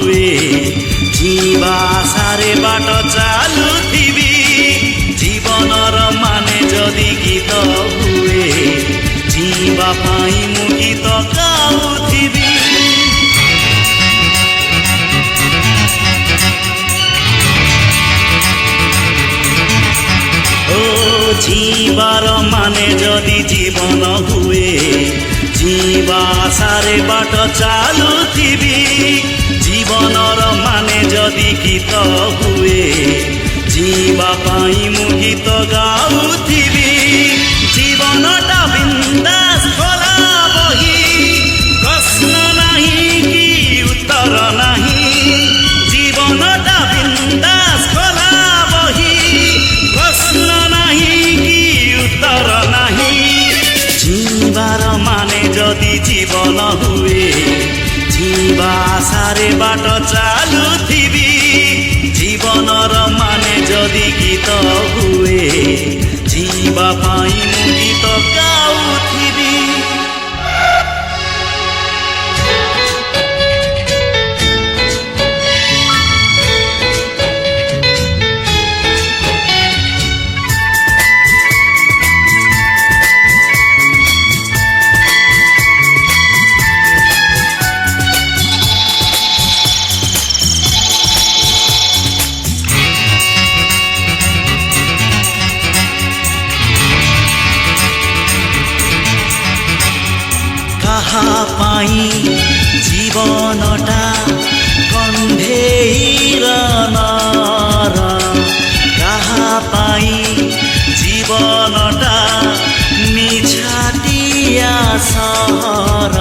ହୁଏ ଯିବା ସାରେ ବାଟ ଚାଲୁଥିବି ଜୀବନର ମାନେ ଯଦି ଗୀତ ହୁଏ ଯିବା ପାଇଁ ମୁଁ ଗୀତ ଗାଉଥିବି जीवार माने जदि जीवन हुए जीवा सारे बाट चालुथिबी जीवनर माने जदि गीत हुए जीवा पाई मु गीत गाउथिबी जीवनटा बिंदास खोला बही प्रश्न नहीं कि उत्तर नहीं जीवनटा बिंदास खोला बही प्रश्न उत्तर नहीं जीवार माने जदि जीवन हुए जीवा सारे बाट चालुथिबी जीवनर माने जदि गीत हुए जीवा पाई मु गीत गाउथिबी कहा पाई जीवनटा कंधेर नर कहा पाई जीवनटा निछाटिया सहर